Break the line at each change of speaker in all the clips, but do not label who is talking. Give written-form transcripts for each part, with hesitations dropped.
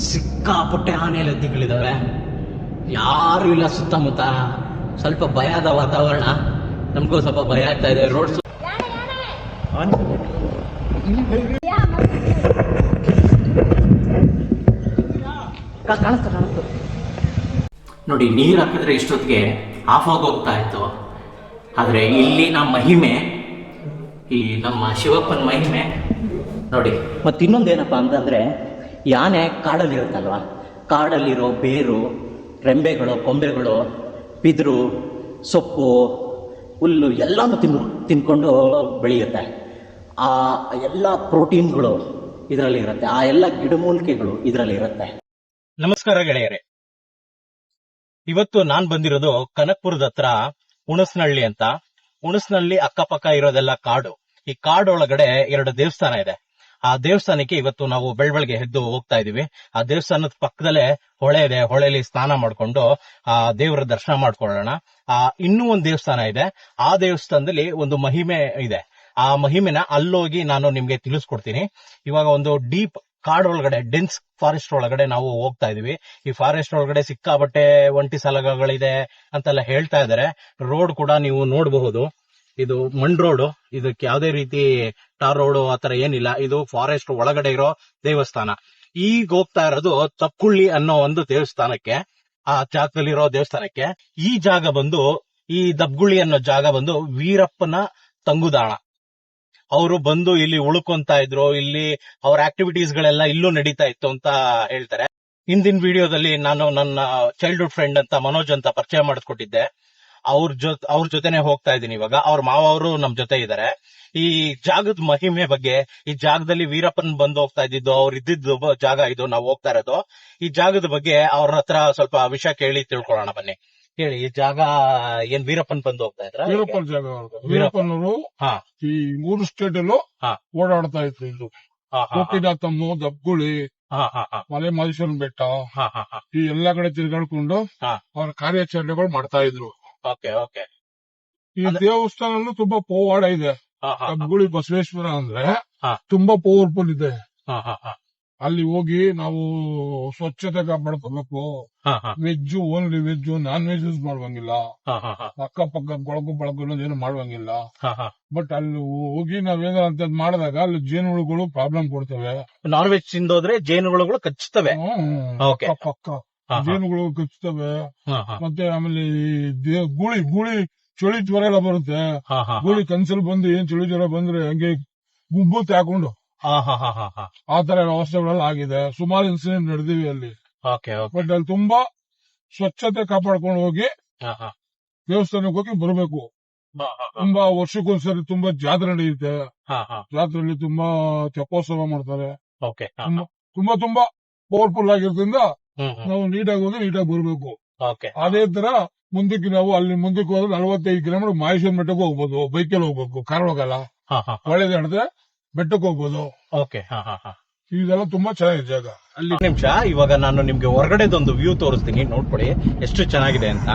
ಸಿಕ್ಕಾಪಟ್ಟೆ ಆನೆ ಲದ್ದಿಗಳಿದಾವೆ, ಯಾರು ಇಲ್ಲ ಸುತ್ತಮುತ್ತ. ಸ್ವಲ್ಪ ಭಯದ ವಾತಾವರಣ, ನಮಗೂ ಸ್ವಲ್ಪ ಭಯ ಆಗ್ತಾ ಇದೆ. ರೋಡ್ಸ್ ಕಾಣಿಸ್ತು ನೋಡಿ. ನೀರು ಹಾಕಿದ್ರೆ ಇಷ್ಟೊತ್ತಿಗೆ ಆಫ್ ಆಗೋಗ್ತಾ ಇತ್ತು. ಆದರೆ ಇಲ್ಲಿನ ಮಹಿಮೆ, ಈ ನಮ್ಮ ಶಿವಪ್ಪನ ಮಹಿಮೆ ನೋಡಿ. ಮತ್ತು ಇನ್ನೊಂದೇನಪ್ಪ ಅಂತಂದರೆ, ಈ ಆನೆ ಕಾಡಲ್ಲಿರುತ್ತಲ್ವ, ಕಾಡಲ್ಲಿರೋ ಬೇರು, ರೆಂಬೆಗಳು, ಕೊಂಬೆಗಳು, ಬಿದಿರು, ಸೊಪ್ಪು, ಹುಲ್ಲು ಎಲ್ಲನೂ ತಿನ್ಕೊಂಡು ಬೆಳೆಯುತ್ತೆ. ಆ ಎಲ್ಲ ಪ್ರೋಟೀನ್ಗಳು ಇದರಲ್ಲಿ ಇರುತ್ತೆ, ಆ ಎಲ್ಲ ಗಿಡಮೂಲಿಕೆಗಳು ಇದರಲ್ಲಿ ಇರುತ್ತೆ.
ನಮಸ್ಕಾರ ಗೆಳೆಯರೆ, ಇವತ್ತು ನಾನು ಬಂದಿರೋದು ಕನಕಪುರದ ಹತ್ರ ಹುಣಸನಹಳ್ಳಿ ಅಂತ. ಹುಣಸನಹಳ್ಳಿ ಅಕ್ಕಪಕ್ಕ ಇರೋದೆಲ್ಲ ಕಾಡು. ಈ ಕಾಡೊಳಗಡೆ 2 ದೇವಸ್ಥಾನ ಇದೆ. ಆ ದೇವಸ್ಥಾನಕ್ಕೆ ಇವತ್ತು ನಾವು ಬೆಳಬೆಳಗ್ಗೆ ಎದ್ದು ಹೋಗ್ತಾ ಇದೀವಿ. ಆ ದೇವಸ್ಥಾನದ ಪಕ್ಕದಲ್ಲೇ ಹೊಳೆ ಇದೆ. ಹೊಳೆಯಲ್ಲಿ ಸ್ನಾನ ಮಾಡ್ಕೊಂಡು ಆ ದೇವರ ದರ್ಶನ ಮಾಡ್ಕೊಳ್ಳೋಣ. ಇನ್ನೂ ಒಂದು ದೇವಸ್ಥಾನ ಇದೆ. ಆ ದೇವಸ್ಥಾನದಲ್ಲಿ ಒಂದು ಮಹಿಮೆ ಇದೆ. ಆ ಮಹಿಮೆನ ಅಲ್ಲೋಗಿ ನಾನು ನಿಮ್ಗೆ ತಿಳಿಸ್ಕೊಡ್ತೀನಿ. ಇವಾಗ ಒಂದು ಡೀಪ್ ಕಾಡೊಳಗಡೆ, ಡೆನ್ಸ್ ಫಾರೆಸ್ಟ್ ಒಳಗಡೆ ನಾವು ಹೋಗ್ತಾ ಇದೀವಿ. ಈ ಫಾರೆಸ್ಟ್ ಒಳಗಡೆ ಸಿಕ್ಕಾಬಟ್ಟೆ ಒಂಟಿ ಸಲಗಗಳಿದೆ ಅಂತೆಲ್ಲ ಹೇಳ್ತಾ ಇದಾರೆ. ರೋಡ್ ಕೂಡ ನೀವು ನೋಡಬಹುದು. ಇದು ಮಣ್ ರೋಡ್, ಇದಕ್ಕೆ ಯಾವುದೇ ರೀತಿ ಟಾರ್ ರೋಡ್ ಆತರ ಏನಿಲ್ಲ. ಇದು ಫಾರೆಸ್ಟ್ ಒಳಗಡೆ ಇರೋ ದೇವಸ್ಥಾನ. ಈಗ ಹೋಗ್ತಾ ಇರೋದು ತಪ್ಪುಳ್ಳಿ ಅನ್ನೋ ಒಂದು ದೇವಸ್ಥಾನಕ್ಕೆ. ಆ ಜಾಗದಲ್ಲಿರೋ ದೇವಸ್ಥಾನಕ್ಕೆ. ಈ ಜಾಗ ಬಂದು, ಈ ದಬ್ಗುಳಿ ಅನ್ನೋ ಜಾಗ ಬಂದು ವೀರಪ್ಪನ ತಂಗುದಾಣ. ಅವರು ಬಂದು ಇಲ್ಲಿ ಉಳ್ಕೊಂತ ಇದ್ರು. ಇಲ್ಲಿ ಅವ್ರ ಆಕ್ಟಿವಿಟೀಸ್ ಗಳೆಲ್ಲ ಇಲ್ಲೂ ನಡೀತಾ ಇತ್ತು ಅಂತ ಹೇಳ್ತಾರೆ. ಹಿಂದಿನ ವಿಡಿಯೋದಲ್ಲಿ ನಾನು ನನ್ನ ಚೈಲ್ಡ್ಹುಡ್ ಫ್ರೆಂಡ್ ಅಂತ ಮನೋಜ್ ಅಂತ ಪರಿಚಯ ಮಾಡಿಸ್ಕೊಟ್ಟಿದ್ದೆ. ಅವ್ರ ಜೊತೆನೆ ಹೋಗ್ತಾ ಇದ್ದೀನಿ ಇವಾಗ. ಅವ್ರ ಮಾವರು ನಮ್ ಜೊತೆ ಇದ್ದಾರೆ. ಈ ಜಾಗದ ಮಹಿಮೆ ಬಗ್ಗೆ, ಈ ಜಾಗದಲ್ಲಿ ವೀರಪ್ಪನ್ ಬಂದು ಹೋಗ್ತಾ ಇದ್ದಿದ್ದು, ಅವ್ರು ಇದ್ದಿದ್ದು ಜಾಗ ಇದು, ನಾವು ಹೋಗ್ತಾ ಇರೋದು. ಈ ಜಾಗದ ಬಗ್ಗೆ ಅವ್ರ ಹತ್ರ ಸ್ವಲ್ಪ ವಿಷಯ ಕೇಳಿ ತಿಳ್ಕೊಳ್ಳೋಣ ಬನ್ನಿ. ಹೇಳಿ, ಈ ಜಾಗ ಏನ್ ವೀರಪ್ಪನ್ ಬಂದು ಹೋಗ್ತಾ ಇದ್ರ?
ವೀರಪ್ಪನ ಜಾಗ. ವೀರಪ್ಪನವರು ಈ 3 ಸ್ಟೇಟ್ ಅಲ್ಲೂ ಓಡಾಡ್ತಾ ಇದ್ರು. ಇದು ಗೋಪಿನಾಥಮ್ಮ, ದಬ್ಗುಳಿ, ಮಲೆ ಮಹದೇಶ್ವರನ ಬೆಟ್ಟ, ಈ ಎಲ್ಲಾ ಕಡೆ ತಿರ್ಗಾಡ್ಕೊಂಡು ಅವ್ರ ಕಾರ್ಯಾಚರಣೆಗಳು ಮಾಡ್ತಾ ಇದ್ರು. ಈ ದೇವಸ್ಥಾನ ತುಂಬಾ ಪವಾಡ ಇದೆ. ದಬ್ಗುಳಿ ಬಸವೇಶ್ವರ ಅಂದ್ರೆ ತುಂಬಾ ಪವರ್ಫುಲ್ ಇದೆ. ಅಲ್ಲಿ ಹೋಗಿ ನಾವು ಸ್ವಚ್ಛತೆ ಕಾಪಾಡ್ಕೋಬೇಕು. Veg, only veg, non veg use ಮಾಡುವಂಗಿಲ್ಲ. ಅಕ್ಕಪಕ್ಕ ಕೊಳಕು ಬಳಕು ಏನು ಮಾಡುವಂಗಿಲ್ಲ. ಬಟ್ ಅಲ್ಲಿ ಹೋಗಿ ನಾವೇನಂತ ಮಾಡಿದಾಗ ಅಲ್ಲಿ ಜೇನುಹುಳುಗಳು ಪ್ರಾಬ್ಲಮ್ ಕೊಡ್ತವೆ.
ನಾನ್ ವೆಜ್ ತಿಂದೋದ್ರೆ ಜೇನುಹುಳುಗಳು ಕಚ್ಚುತ್ತವೆ.
ಪಕ್ಕ ಜೇನುಗಳು ಕಚ್ಚುತ್ತವೆ. ಮತ್ತೆ ಆಮೇಲೆ ಗೂಳಿ ಚಳಿ ಜ್ವರ ಎಲ್ಲ ಬರುತ್ತೆ. ಗೂಳಿ ಕನ್ಸಲ್ ಬಂದು ಏನ್ ಚಳಿ ಜ್ವರ ಬಂದ್ರೆ ಹಂಗೆ ಗುಬ್ಬುತ್ತೆ ಹಾಕೊಂಡು ಆ ತರ ವ್ಯವಸ್ಥೆಗಳೆಲ್ಲ ಆಗಿದೆ. ಸುಮಾರು ಇನ್ಸಿಡೆಂಟ್ ನಡೆದಿವೆ ಅಲ್ಲಿ. ಬಟ್ ಅಲ್ಲಿ ತುಂಬಾ ಸ್ವಚ್ಛತೆ ಕಾಪಾಡ್ಕೊಂಡು ಹೋಗಿ ದೇವಸ್ಥಾನಕ್ಕೆ ಹೋಗಿ ಬರಬೇಕು. ತುಂಬಾ ವರ್ಷಕ್ಕೊಂದ್ಸರಿ ತುಂಬಾ ಜಾತ್ರೆ ನಡೆಯುತ್ತೆ. ಜಾತ್ರೆಯಲ್ಲಿ ತುಂಬಾ ತೆಪ್ಪೋತ್ಸವ ಮಾಡ್ತಾರೆ. ತುಂಬಾ ಪವರ್ಫುಲ್ ಆಗಿರೋದ್ರಿಂದ ನಾವು ನೀಟಾಗಿ ಹೋಗಿ ನೀಟಾಗಿ ಬರಬೇಕು. ಅದೇ ತರ ಮುಂದಕ್ಕೆ ನಾವು ಅಲ್ಲಿ ಮುಂದಕ್ಕೆ ಹೋದ್ರೆ 45 ಕಿಲೋಮೀಟರ್ ಮಹೇಶ್ವರ ಬೆಟ್ಟಕ್ಕೆ ಹೋಗ್ಬೋದು. ಬೈಕಲ್ಲಿ ಹೋಗ್ಬೇಕು, ಕಾರ್ ಹೋಗಲ್ಲ. ಒಳ್ಳೇದು ನಡೆದ್ರೆ ಬೆಟ್ಟಕ್ಕೆ ಹೋಗ್ಬೋದು. ಇದೆಲ್ಲ ತುಂಬಾ ಚೆನ್ನಾಗಿದೆ ಜಾಗ.
ಅಲ್ಲಿ ನಿಮಿಷ, ಇವಾಗ ನಾನು ನಿಮ್ಗೆ ಹೊರಗಡೆದೊಂದು ವ್ಯೂ ತೋರಿಸ್ತೀನಿ, ನೋಡ್ಕೊಳ್ಳಿ ಎಷ್ಟು ಚೆನ್ನಾಗಿದೆ ಅಂತ.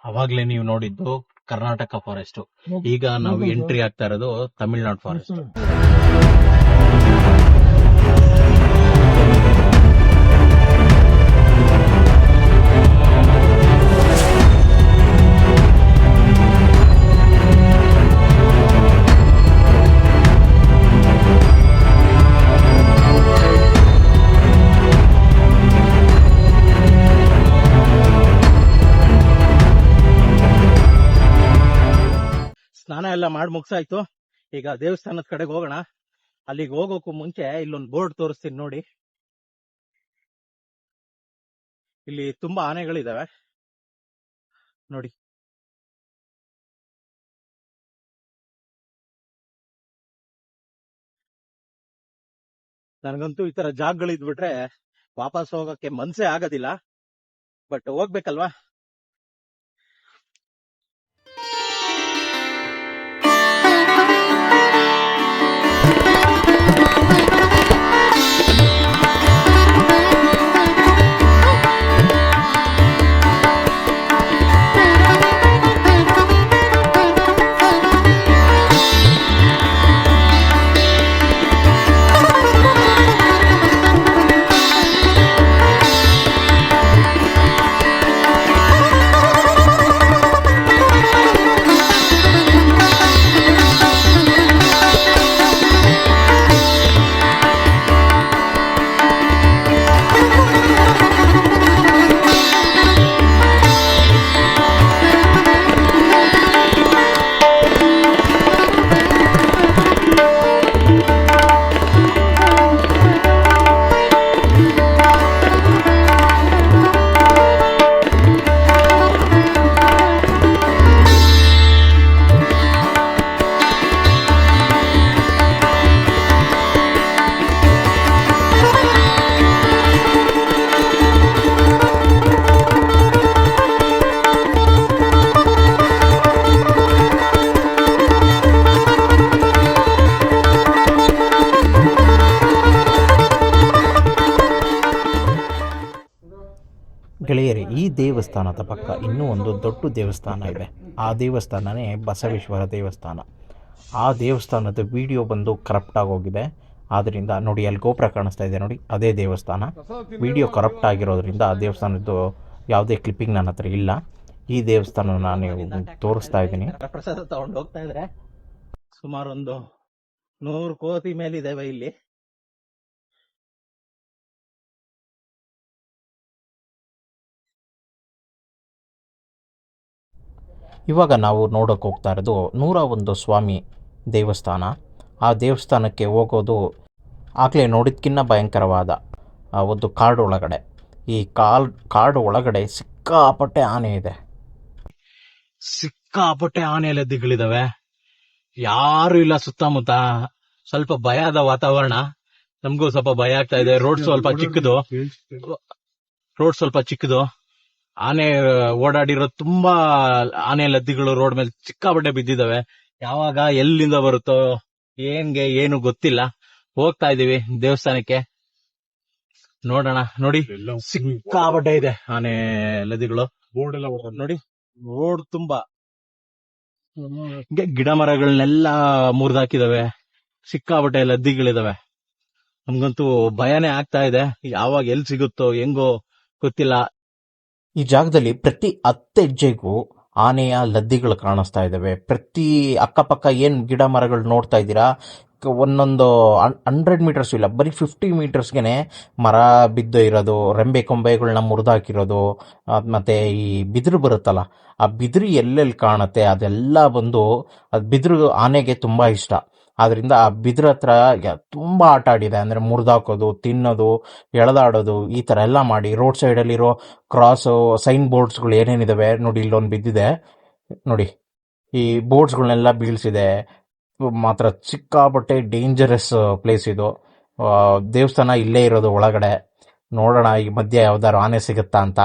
ಅವಾಗ್ಲೇ ನೀವು ನೋಡಿದ್ದು ಕರ್ನಾಟಕ ಫಾರೆಸ್ಟ್. ಈಗ ನಾವು ಎಂಟ್ರಿ ಆಗ್ತಾ ಇರೋದು ತಮಿಳುನಾಡು ಫಾರೆಸ್ಟ್. ಸ್ನಾನ ಎಲ್ಲ ಮಾಡಿ ಮುಗ್ಸಾಯ್ತು. ಈಗ ದೇವಸ್ಥಾನದ ಕಡೆಗೆ ಹೋಗೋಣ. ಅಲ್ಲಿಗೆ ಹೋಗೋಕ್ಕೂ ಮುಂಚೆ ಇಲ್ಲೊಂದು ಬೋರ್ಡ್ ತೋರಿಸ್ತೀನಿ ನೋಡಿ. ಇಲ್ಲಿ ತುಂಬಾ ಆನೆಗಳಿದಾವೆ ನೋಡಿ. ನನಗಂತೂ ಈ ತರ ಜಾಗಗಳಿದ್ಬಿಟ್ರೆ ವಾಪಸ್ ಹೋಗಕ್ಕೆ ಮನ್ಸೇ ಆಗೋದಿಲ್ಲ. ಬಟ್ ಹೋಗ್ಬೇಕಲ್ವಾ.
ಗೆಳೆಯರೇ, ಈ ದೇವಸ್ಥಾನದ ಪಕ್ಕ ಇನ್ನೂ ಒಂದು ದೊಡ್ಡ ದೇವಸ್ಥಾನ ಇದೆ. ಆ ದೇವಸ್ಥಾನನೇ ಬಸವೇಶ್ವರ ದೇವಸ್ಥಾನ. ಆ ದೇವಸ್ಥಾನದ ವಿಡಿಯೋ ಬಂದು ಕರಪ್ಟ್ ಆಗೋಗಿದೆ. ಆದ್ದರಿಂದ ನೋಡಿ, ಅಲ್ಲಿ ಗೋಪುರ ಕಾಣಿಸ್ತಾ ಇದೆ ನೋಡಿ, ಅದೇ ದೇವಸ್ಥಾನ. ವಿಡಿಯೋ ಕರಪ್ಟ್ ಆಗಿರೋದ್ರಿಂದ ಆ ದೇವಸ್ಥಾನದ್ದು ಯಾವುದೇ ಕ್ಲಿಪ್ಪಿಂಗ್ ನನ್ನ ಹತ್ರ ಇಲ್ಲ. ಈ ದೇವಸ್ಥಾನ ನಾನು ತೋರಿಸ್ತಾ ಇದ್ದೀನಿ.
ಪ್ರಸಾದ ತಗೊಂಡು ಹೋಗ್ತಾ ಇದ್ರೆ ಸುಮಾರು ಒಂದು 100 ಕೋತಿ ಮೇಲಿದ್ದಾವೆ ಇಲ್ಲಿ.
ಇವಾಗ ನಾವು ನೋಡೋಕೆ ಹೋಗ್ತಾ ಇರೋದು 101 ಸ್ವಾಮಿ ದೇವಸ್ಥಾನ. ಆ ದೇವಸ್ಥಾನಕ್ಕೆ ಹೋಗೋದು ಆಗಲೇ ನೋಡಿದ್ಕಿನ್ನ ಭಯಂಕರವಾದ ಒಂದು ಕಾಡು ಒಳಗಡೆ. ಈ ಕಾಡು ಒಳಗಡೆ ಸಿಕ್ಕಾಪಟ್ಟೆ ಆನೆ ಇದೆ.
ಸಿಕ್ಕಾಪಟ್ಟೆ ಆನೆ ಲದ್ದಿಗಳಿದಾವೆ. ಯಾರು ಇಲ್ಲ ಸುತ್ತಮುತ್ತ. ಸ್ವಲ್ಪ ಭಯದ ವಾತಾವರಣ. ನಮಗೂ ಸ್ವಲ್ಪ ಭಯ ಆಗ್ತಾ ಇದೆ. ರೋಡ್ ಸ್ವಲ್ಪ ಚಿಕ್ಕದು. ಆನೆ ಓಡಾಡಿರೋ ತುಂಬಾ ಆನೆ ಲದ್ದಿಗಳು ರೋಡ್ ಮೇಲೆ ಸಿಕ್ಕಾಪಟ್ಟೆ ಬಿದ್ದಿದಾವೆ. ಯಾವಾಗ ಎಲ್ಲಿಂದ ಬರುತ್ತೋ ಏನು ಗೊತ್ತಿಲ್ಲ. ಹೋಗ್ತಾ ಇದೀವಿ ದೇವಸ್ಥಾನಕ್ಕೆ, ನೋಡೋಣ. ನೋಡಿ, ಸಿಕ್ಕಾಪಟ್ಟೆ ಇದೆ ಆನೆ ಲದ್ದಿಗಳು. ನೋಡಿ, ರೋಡ್ ತುಂಬಾ ಗಿಡ ಮರಗಳನ್ನೆಲ್ಲ ಮುರಿದಾಕಿದಾವೆ. ಸಿಕ್ಕಾಪಟ್ಟೆ ಲದ್ದಿಗಳಿದಾವೆ. ನಮ್ಗಂತೂ ಭಯನೇ ಆಗ್ತಾ ಇದೆ. ಯಾವಾಗ ಎಲ್ಲಿ ಸಿಗುತ್ತೋ ಹೆಂಗೋ ಗೊತ್ತಿಲ್ಲ.
ಈ ಜಾಗದಲ್ಲಿ ಪ್ರತಿ 10 ಹೆಜ್ಜೆಗೂ ಆನೆಯ ಲದ್ದಿಗಳು ಕಾಣಿಸ್ತಾ ಇದ್ದಾವೆ. ಪ್ರತಿ ಅಕ್ಕಪಕ್ಕ ಏನು ಗಿಡ ಮರಗಳು ನೋಡ್ತಾ ಇದ್ದೀರಾ, ಒಂದೊಂದು 100 ಮೀಟರ್ಸ್ ಇಲ್ಲ, ಬರೀ 50 ಮೀಟರ್ಸ್ಗೆ ಮರ ಬಿದ್ದು ಇರೋದು, ರೆಂಬೆ ಕೊಂಬೆಗಳನ್ನ ಮುರಿದಾಕಿರೋದು. ಮತ್ತೆ ಈ ಬಿದಿರು ಬರುತ್ತಲ್ಲ, ಆ ಬಿದಿರು ಎಲ್ಲೆಲ್ಲಿ ಕಾಣುತ್ತೆ ಅದೆಲ್ಲ ಬಂದು, ಅದು ಬಿದಿರು ಆನೆಗೆ ತುಂಬಾ ಇಷ್ಟ. ಆದ್ರಿಂದ ಆ ಬಿದ್ರ ಹತ್ರ ತುಂಬಾ ಆಟ ಆಡಿದೆ. ಅಂದ್ರೆ ಮುರಿದಾಕೋದು, ತಿನ್ನೋದು, ಎಳೆದಾಡೋದು, ಈ ತರ ಎಲ್ಲ ಮಾಡಿ ರೋಡ್ ಸೈಡ್ ಅಲ್ಲಿರೋ ಕ್ರಾಸ್ ಸೈನ್ ಬೋರ್ಡ್ಸ್ಗಳು ಏನೇನಿದಾವೆ ನೋಡಿ, ಇಲ್ಲೊಂದು ಬಿದ್ದಿದೆ ನೋಡಿ. ಈ ಬೋರ್ಡ್ಸ್ಗಳನ್ನೆಲ್ಲ ಬೀಳ್ಸಿದೆ. ಮಾತ್ರ ಸಿಕ್ಕಾಪಟ್ಟೆ ಡೇಂಜರಸ್ ಪ್ಲೇಸ್ ಇದು. ದೇವಸ್ಥಾನ ಇಲ್ಲೇ ಇರೋದು ಒಳಗಡೆ. ನೋಡೋಣ ಈ ಮಧ್ಯೆ ಯಾವ್ದಾದ್ರು ಆನೆ ಸಿಗುತ್ತಾ ಅಂತ.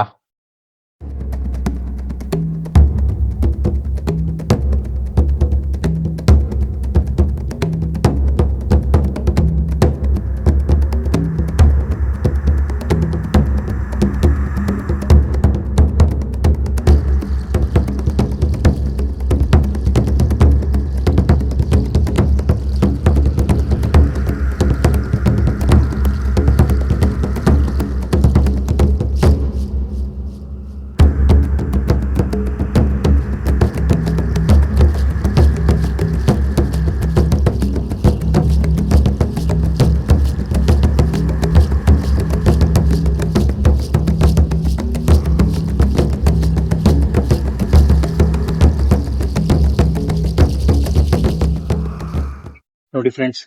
ನೋಡಿ ಫ್ರೆಂಡ್ಸ್,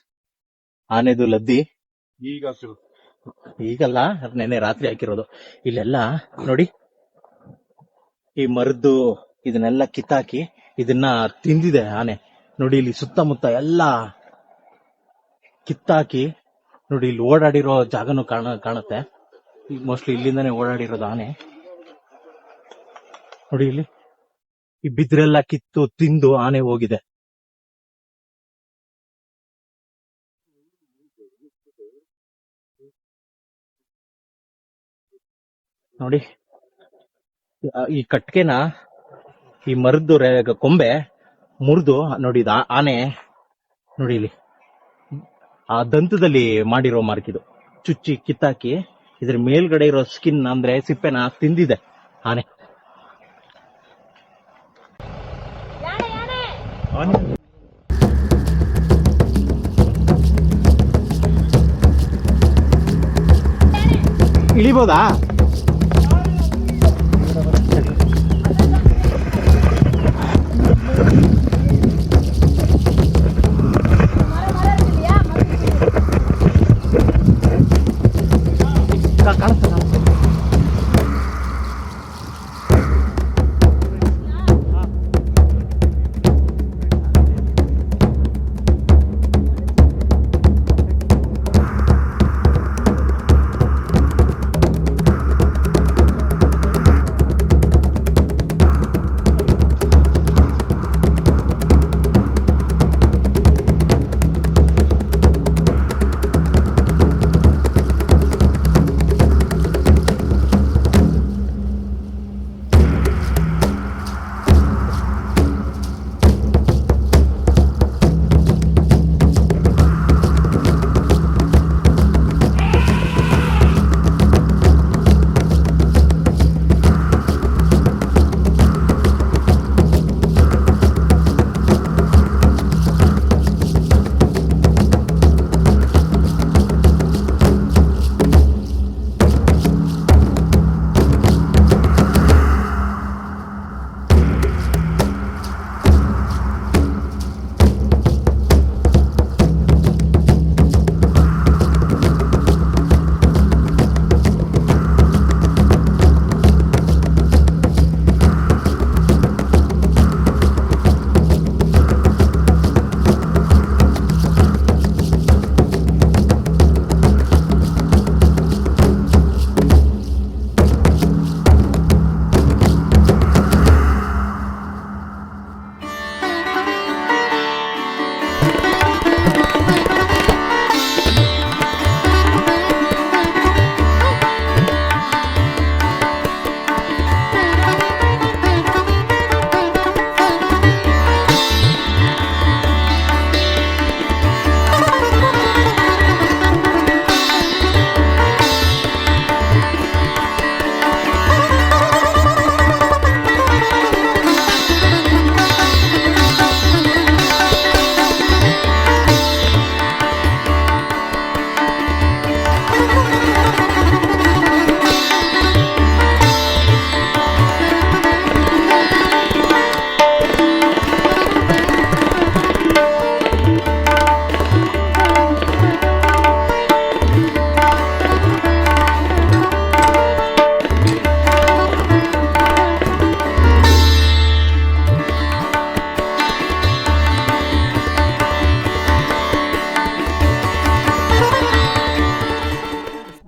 ಆನೆದು ಲದ್ದಿ ಈಗಲ್ಲ, ನೆನ್ನೆ ರಾತ್ರಿ ಹಾಕಿರೋದು. ಇಲ್ಲೆಲ್ಲ ನೋಡಿ, ಈ ಮರದ್ದು ಇದನ್ನೆಲ್ಲ ಕಿತ್ತಾಕಿ ಇದನ್ನ ತಿಂದಿದೆ ಆನೆ. ನೋಡಿ, ಇಲ್ಲಿ ಸುತ್ತಮುತ್ತ ಎಲ್ಲ ಕಿತ್ತಾಕಿ
ನೋಡಿ ಇಲ್ಲಿ ಓಡಾಡಿರೋ ಜಾಗನೂ ಕಾಣುತ್ತೆ. ಮೋಸ್ಟ್ಲಿ ಇಲ್ಲಿಂದಾನೇ ಓಡಾಡಿರೋದು ಆನೆ. ನೋಡಿ ಇಲ್ಲಿ ಈ ಬಿದ್ರೆಲ್ಲ ಕಿತ್ತು ತಿಂದು ಆನೆ ಹೋಗಿದೆ. ನೋಡಿ ಈ ಕಟ್ಕೆನ ಈ ಮರದ್ದು ಕೊಂಬೆ ಮುರಿದು ನೋಡಿ ಆನೆ ನೋಡಿ ಇಲ್ಲಿ ಆ ದಂತದಲ್ಲಿ ಮಾಡಿರೋ ಮಾರ್ಕ್ ಇದು. ಚುಚ್ಚಿ ಕಿತ್ತಾಕಿ ಇದ್ರ ಮೇಲ್ಗಡೆ ಇರೋ ಸ್ಕಿನ್ ಅಂದ್ರೆ ಸಿಪ್ಪೆನ ತಿಂದಿದೆ ಆನೆ. ಇಳಿಬೋದಾ?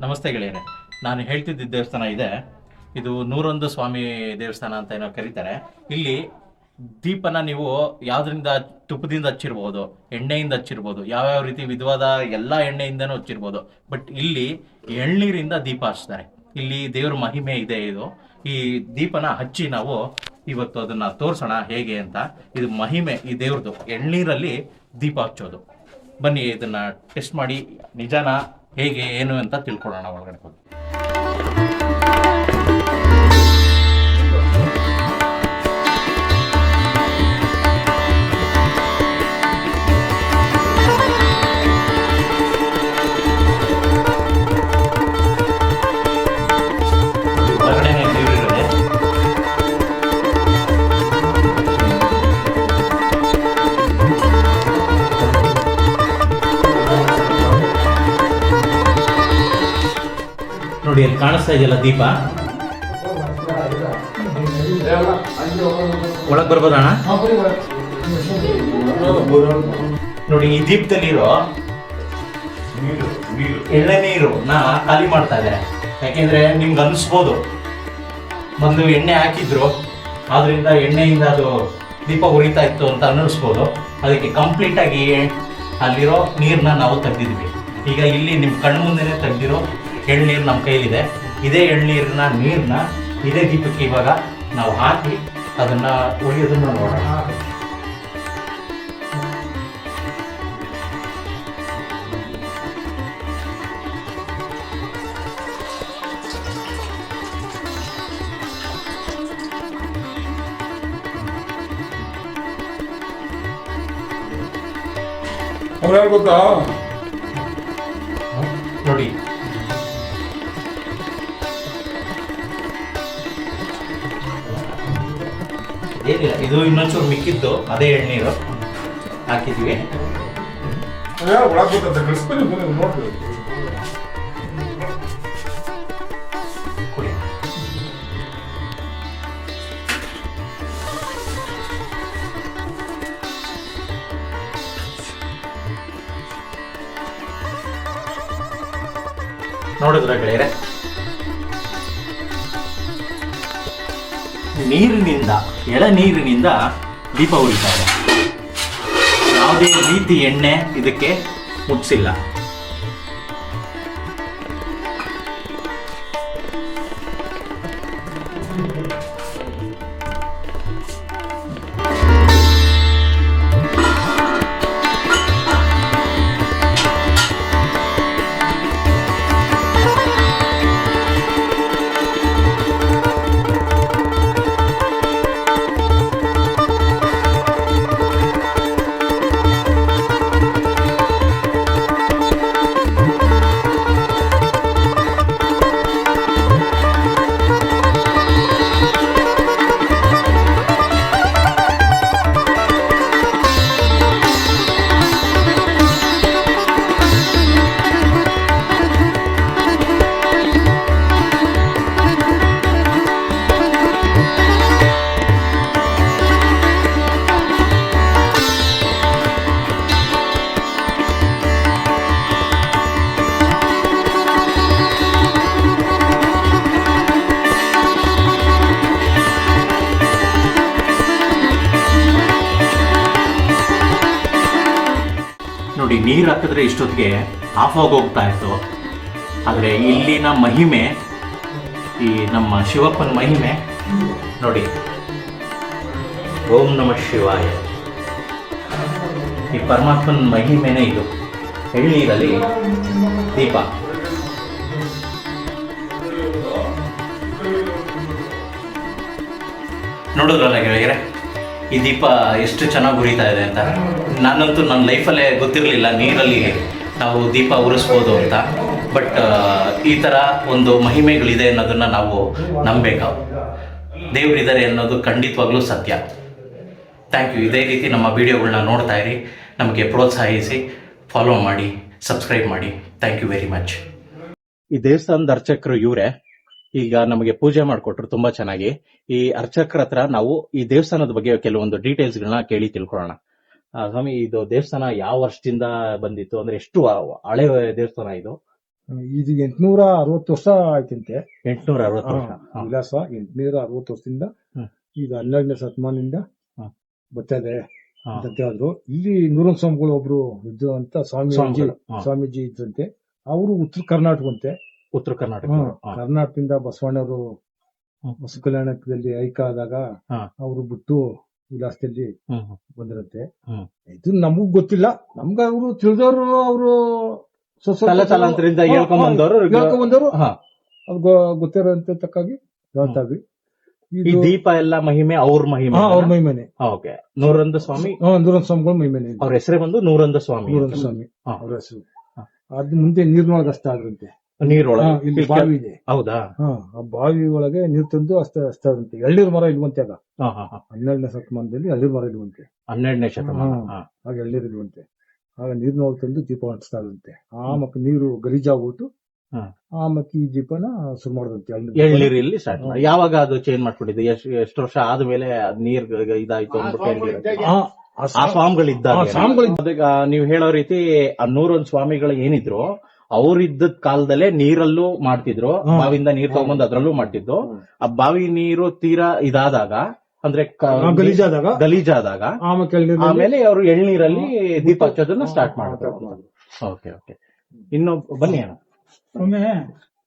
ನಮಸ್ತೆ ಗೆಳೆಯರೆ, ನಾನು ಹೇಳ್ತಿದ್ದ ದೇವಸ್ಥಾನ ಇದೆ. ಇದು 101 ಸ್ವಾಮಿ ದೇವಸ್ಥಾನ ಅಂತ ಏನೋ ಕರೀತಾರೆ. ಇಲ್ಲಿ ದೀಪನ ನೀವು ಯಾವ್ದ್ರಿಂದ, ತುಪ್ಪದಿಂದ ಹಚ್ಚಿರ್ಬೋದು, ಎಣ್ಣೆಯಿಂದ ಹಚ್ಚಿರ್ಬೋದು, ಯಾವ್ಯಾವ ರೀತಿ ವಿಧವಾದ ಎಲ್ಲ ಎಣ್ಣೆಯಿಂದನೂ ಹಚ್ಚಿರ್ಬೋದು. ಬಟ್ ಇಲ್ಲಿ ಎಳ್ನೀರಿಂದ ದೀಪ ಹಚ್ತಾರೆ. ಇಲ್ಲಿ ದೇವ್ರ ಮಹಿಮೆ ಇದೆ. ಈ ದೀಪನ ಹಚ್ಚಿ ನಾವು ಇವತ್ತು ಅದನ್ನ ತೋರ್ಸೋಣ ಹೇಗೆ ಅಂತ. ಇದು ಮಹಿಮೆ ಈ ದೇವ್ರದ್ದು, ಎಳ್ನೀರಲ್ಲಿ ದೀಪ ಹಚ್ಚೋದು. ಬನ್ನಿ ಇದನ್ನ ಟೆಸ್ಟ್ ಮಾಡಿ ನಿಜಾನ ಹೇಗೆ ಏನು ಅಂತ ತಿಳ್ಕೊಳ್ಳೋಣ ಒಳಗಡೆ ಹೋಗಿ. ನೋಡಿ ಅಲ್ಲಿ ಕಾಣಿಸ್ತಾ ಇದೆಯಲ್ಲ ದೀಪ, ಒಳಗ್ ಬರ್ಬೋದಣ್ಣ? ನೋಡಿ ಈ ದೀಪದಲ್ಲಿರೋ
ಎಳ್ಳೆನೀರನ್ನ ಖಾಲಿ ಮಾಡ್ತಾ ಇದ್ದಾರೆ. ಯಾಕೆಂದ್ರೆ ನಿಮ್ಗೆ ಅನಿಸ್ಬೋದು ಒಂದು ಎಣ್ಣೆ ಹಾಕಿದ್ರು ಆದ್ರಿಂದ ಎಣ್ಣೆಯಿಂದ ಅದು ದೀಪ ಉರಿತಾ ಇತ್ತು ಅಂತ ಅನ್ನಿಸ್ಬೋದು. ಅದಕ್ಕೆ ಕಂಪ್ಲೀಟ್ ಆಗಿ ಅಲ್ಲಿರೋ ನೀರನ್ನ ನಾವು ತೆಗ್ದಿದ್ವಿ. ಈಗ ಇಲ್ಲಿ ನಿಮ್ಮ ಕಣ್ಣು ಮುಂದೆನೆ ತೆಗ್ದಿರೋ ಎಳ್ನೀರು ನಮ್ಮ ಕೈಲಿದೆ. ಇದೇ ಎಳ್ನೀರನ್ನ ನೀರನ್ನ ಇದೇ ದೀಪಕ್ಕೆ ಇವಾಗ ನಾವು ಹಾಕಿ ಅದನ್ನ ಉರಿಯೋದನ್ನ ನೋಡೋಣ.
ಅವ್ರು ಯಾರು ಗೊತ್ತಾ?
ನೋಡಿ ಏನಿಲ್ಲ, ಇದು ಇನ್ನೊಂಚೂರು ಮಿಕ್ಕಿದ್ದು ಅದೇ ಎಳ್ನೀರು ಹಾಕಿದ್ವಿ.
ಅವ್ರು ಯಾರು ಒಳಗೆ ಗೊತ್ತಂತ ಕಳಿಸ್ತೀನಿ ನೋಡ್ರಿ.
ಕುಡಿ. ನೋಡಿದ್ರ ಗೆಳೆಯರೆ, ನೀರಿನಿಂದ ಎಳನೀರಿನಿಂದ ದೀಪ ಉರಿತಾ ಇದೆ. ಯಾವುದೇ ರೀತಿ ಎಣ್ಣೆ ಇದಕ್ಕೆ ಮುಟ್ಸಿಲ್ಲ. ನೋಡಿ, ನೀರು ಹಾಕಿದ್ರೆ ಇಷ್ಟೊತ್ತಿಗೆ ಆಫ್ ಆಗೋಗ್ತಾ ಇತ್ತು. ಆದರೆ ಇಲ್ಲಿನ ಮಹಿಮೆ, ಈ ನಮ್ಮ ಶಿವಪ್ಪನ ಮಹಿಮೆ ನೋಡಿ. ಓಂ ನಮಃ ಶಿವಾಯ. ಈ ಪರಮಾತ್ಮನ ಮಹಿಮೆನೇ ಇದು. ಎಳ್ನೀರಲ್ಲಿ ದೀಪ. ನೋಡಿದ್ರಲ್ಲ ಗೆಳೆಯರೆ, ಈ ದೀಪ ಎಷ್ಟು ಚೆನ್ನಾಗಿ ಉರಿತಾ ಇದೆ ಅಂತ. ನಾನಂತೂ ನನ್ನ ಲೈಫಲ್ಲೇ ಗೊತ್ತಿರಲಿಲ್ಲ ನೀರಲ್ಲಿ ನಾವು ದೀಪ ಉರಿಸ್ಬೋದು ಅಂತ. ಬಟ್ ಈ ಥರ ಒಂದು ಮಹಿಮೆಗಳಿದೆ ಅನ್ನೋದನ್ನು ನಾವು ನಂಬಬೇಕು. ದೇವರಿದ್ದಾರೆ ಅನ್ನೋದು ಖಂಡಿತವಾಗ್ಲೂ ಸತ್ಯ. Thank you. ಇದೇ ರೀತಿ ನಮ್ಮ ವಿಡಿಯೋಗಳನ್ನ ನೋಡ್ತಾ ಇರಿ, ನಮಗೆ ಪ್ರೋತ್ಸಾಹಿಸಿ, ಫಾಲೋ ಮಾಡಿ, ಸಬ್ಸ್ಕ್ರೈಬ್ ಮಾಡಿ. Thank you very much. ಈ ದೇವಸ್ಥಾನದ ಅರ್ಚಕರು ಇವರೇ ಈಗ ನಮಗೆ ಪೂಜೆ ಮಾಡಿಕೊಟ್ರು ತುಂಬಾ ಚೆನ್ನಾಗಿ. ಈ ಅರ್ಚಕರ ಹತ್ರ ನಾವು ಈ ದೇವಸ್ಥಾನದ ಬಗ್ಗೆ ಕೆಲವೊಂದು ಡೀಟೇಲ್ಸ್ಗಳನ್ನ ಕೇಳಿ ತಿಳ್ಕೊಳ್ಳೋಣ. ಸ್ವಾಮಿ, ಇದು ದೇವಸ್ಥಾನ ಯಾವ ವರ್ಷದಿಂದ ಬಂದಿತ್ತು? ಅಂದ್ರೆ ಎಷ್ಟು ಹಳೆ ದೇವಸ್ಥಾನ ಇದು?
ಇದು 860 ವರ್ಷ ಆಯ್ತಂತೆ.
860 ವರ್ಷ
ವಿಳಾಸ 860 ವರ್ಷದಿಂದ ಈಗ 12ನೇ ಶತಮಾನದಿಂದ ಬರ್ತದೆ ಅಂತ ಹೇಳಿದ್ರು. ಇಲ್ಲಿ ನೂರೊಂದು ಸ್ವಾಮಿಗಳು ಒಬ್ರು ಇದ್ದು ಅಂತ ಸ್ವಾಮೀಜಿ ಇದ್ದಂತೆ. ಅವರು ಉತ್ತರ ಕರ್ನಾಟಕ ಅಂತೆ.
ಉತ್ತರ ಕರ್ನಾಟಕ.
ಕರ್ನಾಟಕದಿಂದ ಬಸವಣ್ಣವರು ಬಸವ ಕಲ್ಯಾಣದಲ್ಲಿ ಐಕ್ಯ ಆದಾಗ ಅವರು ಬಿಟ್ಟು ವಿಲಾಸದಲ್ಲಿ ಬಂದಿರತ್ತೆ. ಇದು ನಮಗ್ ಗೊತ್ತಿಲ್ಲ. ನಮ್ಗ ಅವರು ತಿಳಿದವರು, ಅವರು
ತಲಾಂತರದಿಂದ ಹೇಳ್ಕೊಂಡ್ ಬಂದವರು
ಅದು ಗೊತ್ತಿರೋ ಅಂತ ತಕ್ಕಾಗಿ ಹೇಳ್ತಾವಿ.
ಈ ದೀಪ ಎಲ್ಲ ಮಹಿಮೆ ಅವ್ರ ಮಹಿಮೆ.
ಅವ್ರ ಮಹಿಮೆನೆ.
ಓಕೆ. ನೂರೊಂದು ಸ್ವಾಮಿ.
ನೂರೊಂದು ಸ್ವಾಮಿಗಳ ಮಹಿಮೆನೆ.
ಅವ್ರ ಹೆಸರೇ ಬಂದು ನೂರೊಂದು ಸ್ವಾಮಿ.
ನೂರೊಂದು ಸ್ವಾಮಿ ಅವ್ರ ಹೆಸರು. ಅದ್ ಮುಂದೆ ನೀರ್ನೊಳಗೆ ಅಷ್ಟ ಆದ್ರಂತೆ.
ನೀರೊಳಗೆ
ಇಲ್ಲಿ ಬಾವಿ ಇದೆ.
ಹೌದಾ?
ಆ ಬಾವಿ ಒಳಗೆ ನೀರು ತಂದು ಅಷ್ಟಂತೆ. ಎಳ್ನೀರು ಮರ ಇಲ್ವಂತೆ ಆಗ. 12ನೇ ಶತಮಾನದಲ್ಲಿ ಎಳ್ನೀರು ಮರ ಇಲ್ವಂತೆ.
12ನೇ ಶತಮಾನ
ಆಗ ಎಳ್ನೀರು ಇಲ್ವಂತೆ. ಆಗ ನೀರ್ನೊಳಗೆ ತಂದು ದೀಪ ಹಂಚ್ತಾ ಇದಂತೆ. ಆಮಕ್ಕೆ ನೀರು ಗಲೀಜಾಗ್ಬಿಟ್ಟು ಆಮಕ್ಕೆ ಈ ದೀಪನ ಶುರು ಮಾಡಿದಂತೆ.
ಎಳ್ನೀರಲ್ಲಿ ಸ್ಟಾರ್ಟ್ ಮಾಡಿ. ಯಾವಾಗ ಅದು ಚೇಂಜ್ ಮಾಡ್ಕೊಂಡಿದ್ದು? ಎಷ್ಟು ವರ್ಷ ಆದ್ಮೇಲೆ ನೀರ್ ಇದಾಯ್ತು ಅಂದ್ಬಿಟ್ಟು?
ಆ ಸ್ವಾಮಿಗಳಿದ್ದಾಗ ಅದೀಗ ನೀವು ಹೇಳೋ ರೀತಿ ಆ 101 ಸ್ವಾಮಿಗಳು ಏನಿದ್ರು ಅವ್ರಿದ್ದ ಕಾಲದಲ್ಲೇ ನೀರಲ್ಲೂ ಮಾಡ್ತಿದ್ರು, ಬಾವಿಯಿಂದ ನೀರ್ ತಗೊಂಬಂದು ಅದ್ರಲ್ಲೂ ಮಾಡ್ತಿದ್ರು. ಆ ಬಾವಿ ನೀರು ತೀರಾ ಇದಾದಾಗ ಅಂದ್ರೆ ಗಲೀಜಾದಾಗ ಆಮೇಲೆ ಅವರು ಎಳ್ನೀರಲ್ಲಿ ದೀಪ ಹಚ್ಚೋದನ್ನ ಸ್ಟಾರ್ಟ್ ಮಾಡ್ತಾರೆ. Okay okay. ಇನ್ನು ಬನ್ನಿ ಅಣ್ಣ,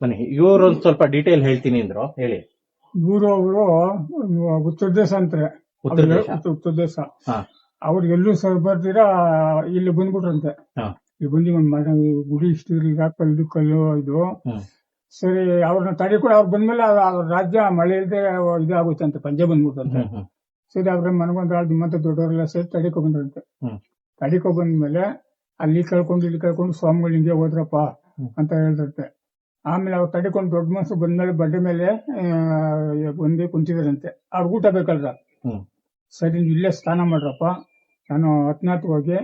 ಬನ್ನಿ. ಇವ್ರೊಂದ್ ಸ್ವಲ್ಪ ಡೀಟೇಲ್ ಹೇಳ್ತೀನಿ ಅಂದ್ರು, ಹೇಳಿ.
ಇವರು ಅವರು ಉತ್ತರ ದೇಶ ಅಂತಾರೆ, ಉತ್ತರ ದೇಶ. ಅವ್ರಿಗೆ ಎಲ್ಲೂ ಸರ್ ಬರ್ತೀರಾ ಇಲ್ಲಿ ಬಂದ್ಬಿಟ್ರಂತೆ. ಇಲ್ಲಿ ಬಂದು ಒಂದ್ ಗುಡಿ ಇಷ್ಟು ಕಲ್ಲು ಕಲ್ಲು ಇದು ಸರಿ. ಅವ್ರನ್ನ ತಡೆ ಕೂಡ ಅವ್ರು ಬಂದ್ಮೇಲೆ ಅವ್ರ ರಾಜ್ಯ ಮಳೆ ಇಲ್ಲದೆ ಇದಾಗುತ್ತೆ ಅಂತ, ಪಂಜೆ ಬಂದ್ಬಿಟ್ಟಂತೆ. ಸರಿ, ಅವ್ರ ಮನಗೊಂದು ನಿಮ್ಮಂತ ದೊಡ್ಡವರೆಲ್ಲ ಸೇರಿ ತಡಿಕೊ ಬಂದ್ರಂತೆ. ತಡಿಕೊ ಬಂದ್ಮೇಲೆ ಅಲ್ಲಿ ಕಳ್ಕೊಂಡು ಇಲ್ಲಿ ಕಳ್ಕೊಂಡು ಸ್ವಾಮಿಗಳು ಹಿಂಗೆ ಹೋದ್ರಪ್ಪ ಅಂತ ಹೇಳ್ದಂತೆ. ಆಮೇಲೆ ಅವ್ರು ತಡಿಕೊಂಡು ದೊಡ್ಡ ಮನಸ್ಸು ಬಂದ್ಮೇಲೆ ಬಡ್ಡೆ ಮೇಲೆ ಬಂದು ಕುಂತಿದಾರಂತೆ. ಅವ್ರ ಊಟ ಬೇಕಲ್ರ. ಸರಿ, ಇಲ್ಲೇ ಸ್ನಾನ ಮಾಡ್ರಪ್ಪ, ನಾನು ಹತ್ನಾತ್ ಹೋಗಿ